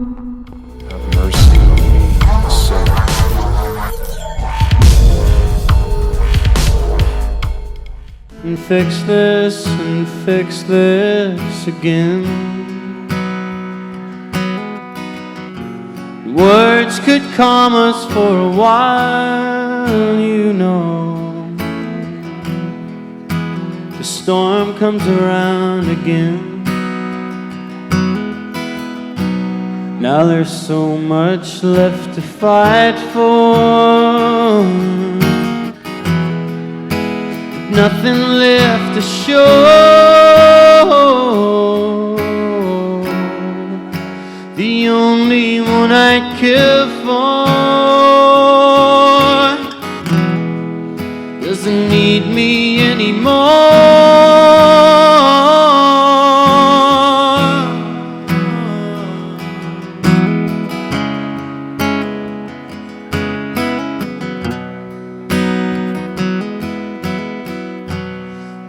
Have mercy on me, a sinner. And fix this again. Words could calm us for a while, you know. The storm comes around again. Now there's so much left to fight for, nothing left to show. The only one I care for doesn't need me anymore.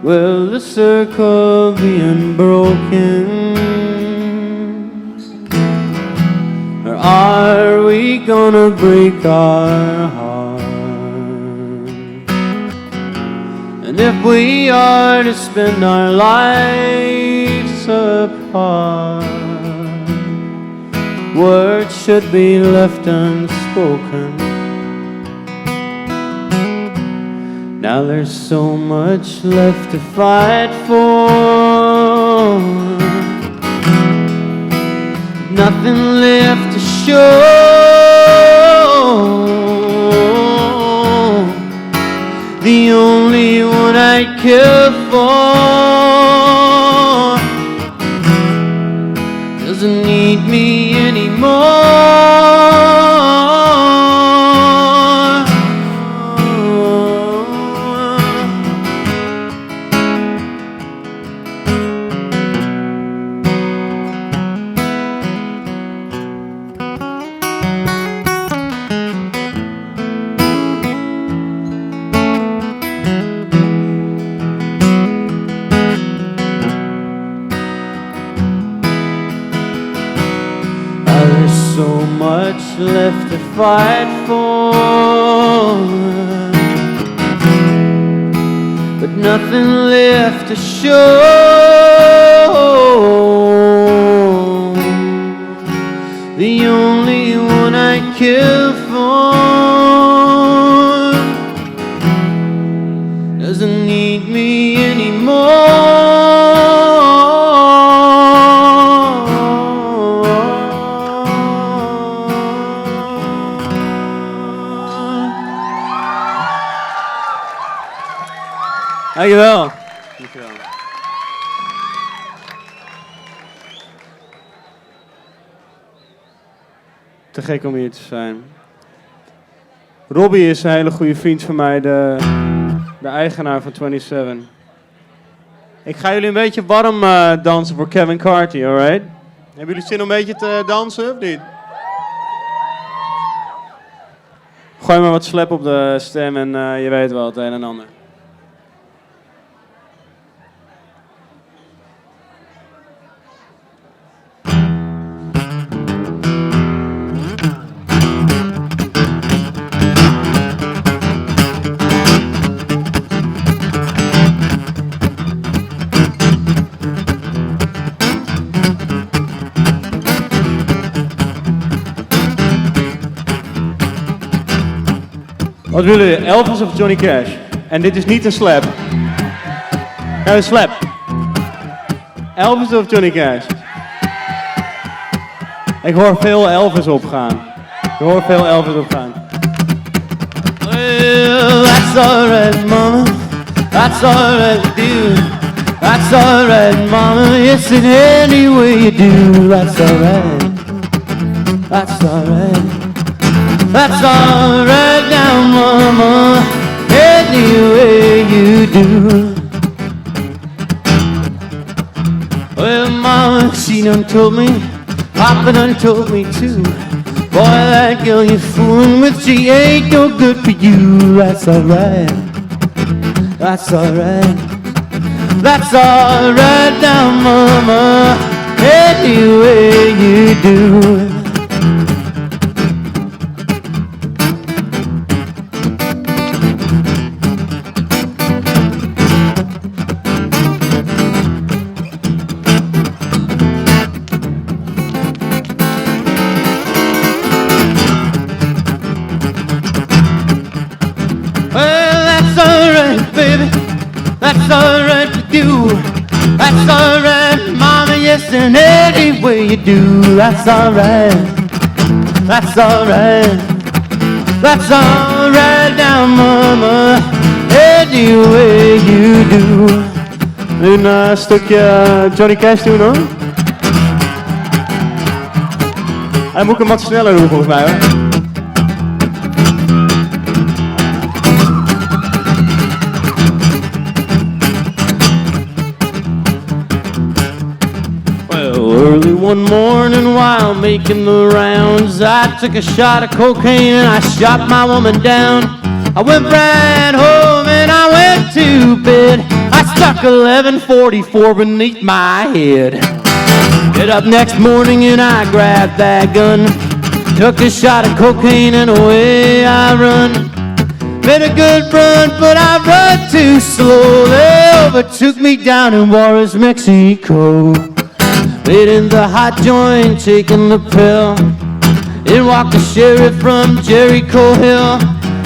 Well, the circle being broken, or are we gonna break our heart? And if we are to spend our lives apart, words should be left unspoken. Now there's so much left to fight for, nothing left to show. The only one I care for doesn't need me anymore. There's so much left to fight for, but nothing left to show. The only one I care for doesn't need me anymore. Dankjewel. Dankjewel. Te gek om hier te zijn. Robbie is een hele goede vriend van mij, de eigenaar van 27. Ik ga jullie een beetje warm dansen voor Kevin Carty, alright? Hebben jullie zin om een beetje te dansen of niet? Gooi maar wat slap op de stem en je weet wel het een en ander. Wat willen jullie? Elvis of Johnny Cash? En dit is niet een slap. Ja, een slap. Elvis of Johnny Cash? Ik hoor veel Elvis opgaan. Well, that's alright, mama. That's alright, dude. That's alright, mama. Yes, in any way you do. That's alright. That's alright. That's alright now, mama, any way you do. Well, mama, she done told me, Papa done told me too. Boy, that girl you're fooling with, she ain't no good for you. That's alright. That's alright. That's alright now, mama, any way you do. baby, that's alright with you. That's alright, mama, yes, and any way you do. That's alright, that's alright. That's alright now, mama, any way you do. Een stukje Johnny Cash doen hoor. Hij moet hem wat sneller doen volgens mij hoor. Well, early one morning while making the rounds, I took a shot of cocaine and I shot my woman down. I went right home and I went to bed. I stuck 1144 beneath my head. Get up next morning and I grabbed that gun. Took a shot of cocaine and away I run. Made a good run, but I run too slow. They overtook me down in Juarez, Mexico. Laid in the hot joint, taking the pill. In walked the sheriff from Jericho Hill.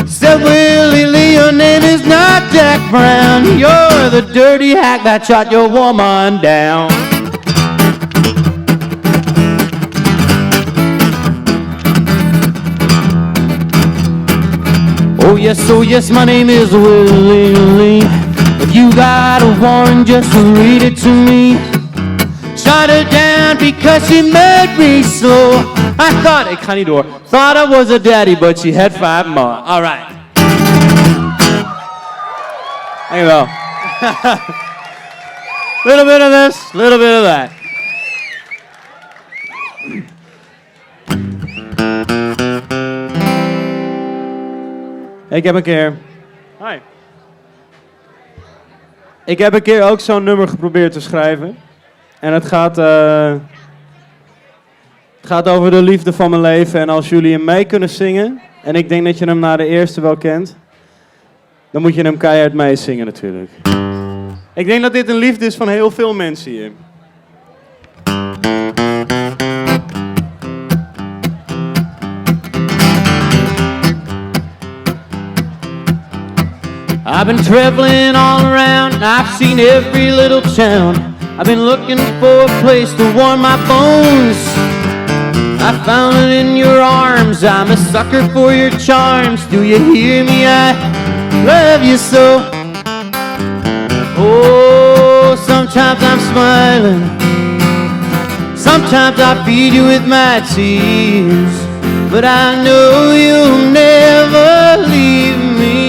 Said, Willie Lee, your name is not Jack Brown. You're the dirty hack that shot your woman down. Oh yes, my name is Willie Lee. If you got a warrant, just read it to me. Shot her down because she made me slow. I thought, ik ga niet door. Thought I was a daddy, but she had 5 more. All right. Dankjewel. Little bit of this, little bit of that. Ik heb een keer... Hi. Ik heb een keer ook zo'n nummer geprobeerd te schrijven. En het gaat over de liefde van mijn leven. En als jullie hem mee kunnen zingen, en ik denk dat je hem na de eerste wel kent, dan moet je hem keihard meezingen natuurlijk. Ik denk dat dit een liefde is van heel veel mensen hier. I've been traveling all around, and I've seen every little town. I've been looking for a place to warm my bones. I found it in your arms, I'm a sucker for your charms. Do you hear me? I love you so. Oh, sometimes I'm smiling, sometimes I feed you with my tears, but I know you'll never leave me.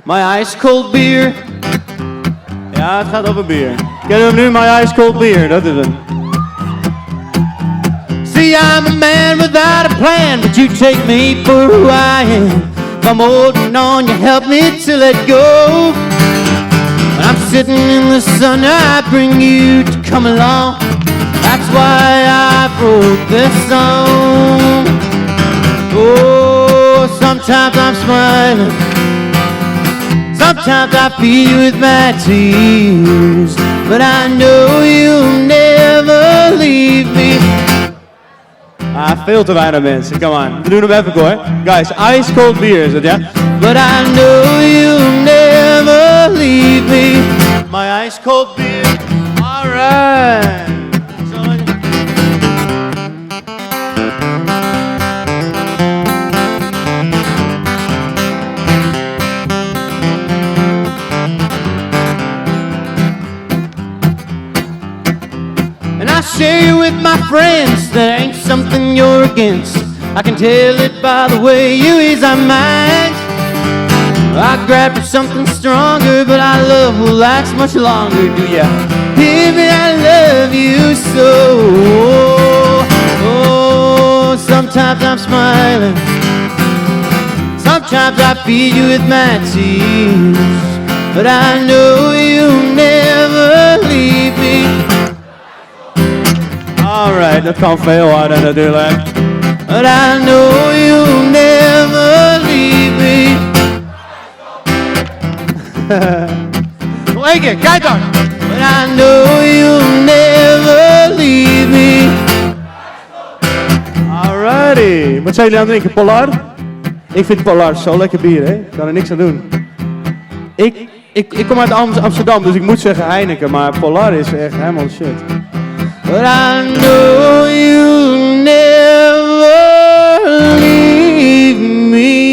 My ice cold beer. Ja, het gaat over bier. Ken hem nu, my ice cold beer, dat is het. See, I'm a man without a plan, but you take me for who I am. If I'm holding on, you help me to let go. When I'm sitting in the sun, I bring you to come along. That's why I wrote this song. Oh, sometimes I'm smiling, sometimes I feed you with my tears, but I know you'll never leave me. Veel te weinig mensen, come on. We doen hem even hoor. Guys, ice cold beer is het, ja? But I know you'll never leave me. My ice cold beer, alright. Share you with my friends, that ain't something you're against. I can tell it by the way you ease our minds. I grab for something stronger, but our love will last much longer. Do ya hear me? I love you so. Oh, sometimes I'm smiling, sometimes I feed you with my tears, but I know you'll never leave me. Alright, dat kan veel harder natuurlijk. But I know you'll never leave me. Nog één keer, kijk dan. But I know you'll never leave me. Alrighty, wat zijn jullie aan het drinken, Pollard? Ik vind Polar zo lekker bier, hè? Ik kan er niks aan doen. Ik kom uit Amsterdam, dus ik moet zeggen Heineken, maar Polar is echt helemaal shit. But I know you'll never leave me.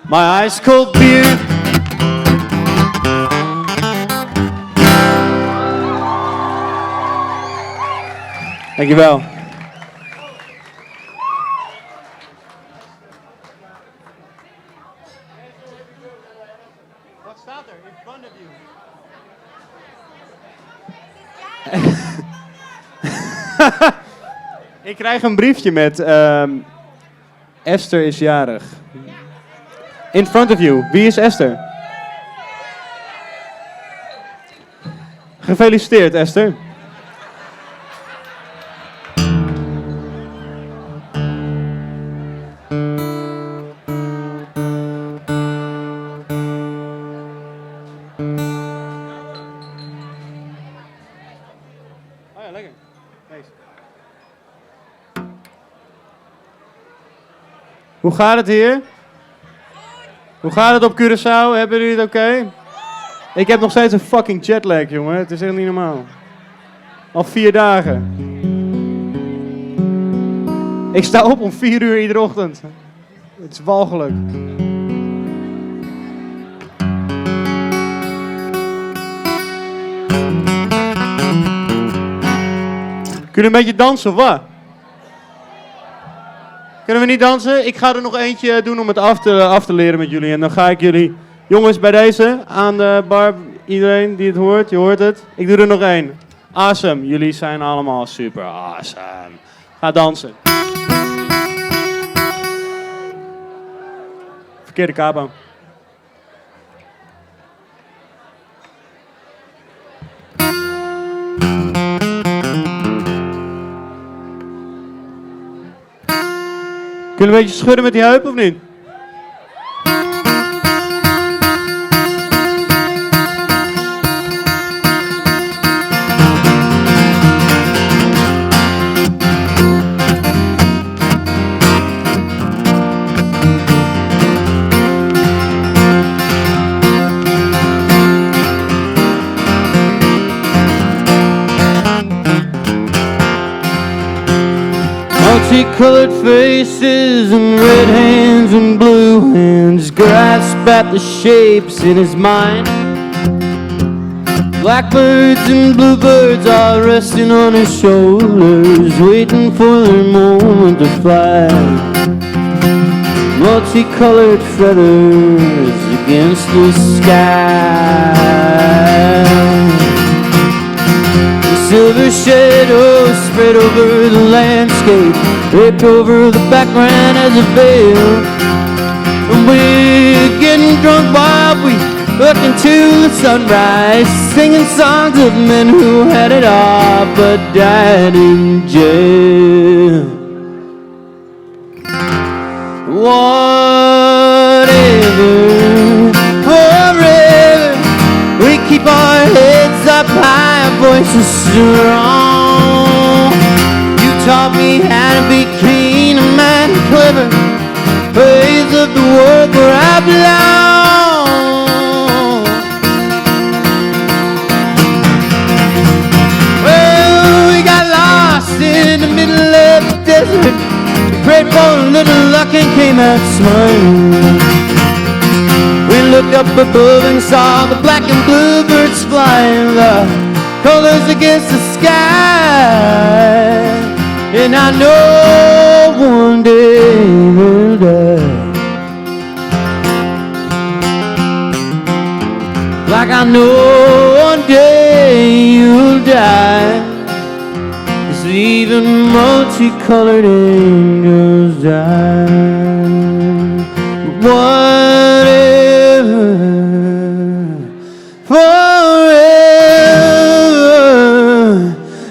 My ice cold beer. Dankjewel. Wat staat er in front of you? Ik krijg een briefje met Esther is jarig. In front of you. Wie is Esther? Gefeliciteerd, Esther. Oh ja, lekker. Thanks. Hoe gaat het hier? Hoe gaat het op Curaçao? Hebben jullie het oké? Ik heb nog steeds een fucking jetlag, jongen. Het is echt niet normaal. Al 4 dagen. Ik sta op om 4 uur iedere ochtend. Het is walgelijk. Kunnen we een beetje dansen of wat? Kunnen we niet dansen? Ik ga er nog eentje doen om het af te leren met jullie. En dan ga ik jullie... Jongens, bij deze, aan de bar, iedereen die het hoort, je hoort het. Ik doe er nog 1. Awesome. Jullie zijn allemaal super awesome. Ga dansen. Verkeerde capo. Kunnen we een beetje schudden met die heup of niet? Multicolored faces and red hands and blue hands grasp at the shapes in his mind. Blackbirds and bluebirds are resting on his shoulders, waiting for their moment to fly. Multicolored feathers against the sky. Silver shadows spread over the landscape, draped over the background as a veil. And we're getting drunk while we look into the sunrise, singing songs of men who had it all but died in jail. Whatever, forever, we keep our heads up high, our voices strong. You taught me how to be keen and mad and clever, ways of the world where I belong. Well, we got lost in the middle of the desert, prayed for a little luck and came out smiling. We looked up above and saw the black and blue birds flying, the colors against the sky. And I know one day we'll die, like I know one day you'll die. 'Cause even multicolored angels die. Whatever, forever,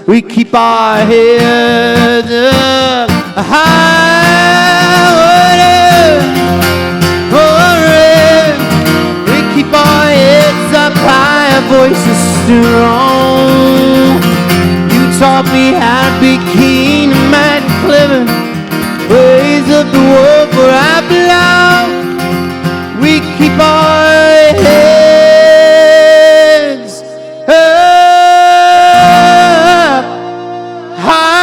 we keep our heads up high. Whatever, forever, we keep our heads up high. voice is strong. You taught me how to be keen and mad and clever. Ways of the world where I belong. We keep our heads up high.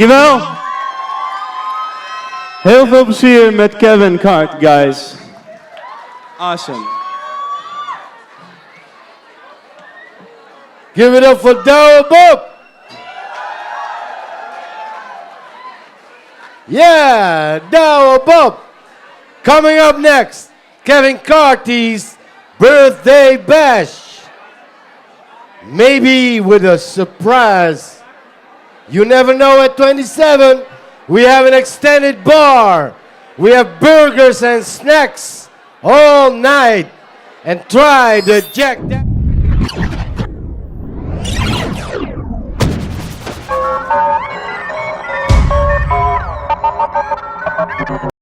Dankjewel. Heel veel plezier met Kevin Cart, guys. Awesome. Give it up for Douwe Bob. Yeah, Douwe Bob. Coming up next, Kevin Carty's birthday bash. Maybe with a surprise. You never know at 27. We have an extended bar. We have burgers and snacks all night. And try the Jack Daniels.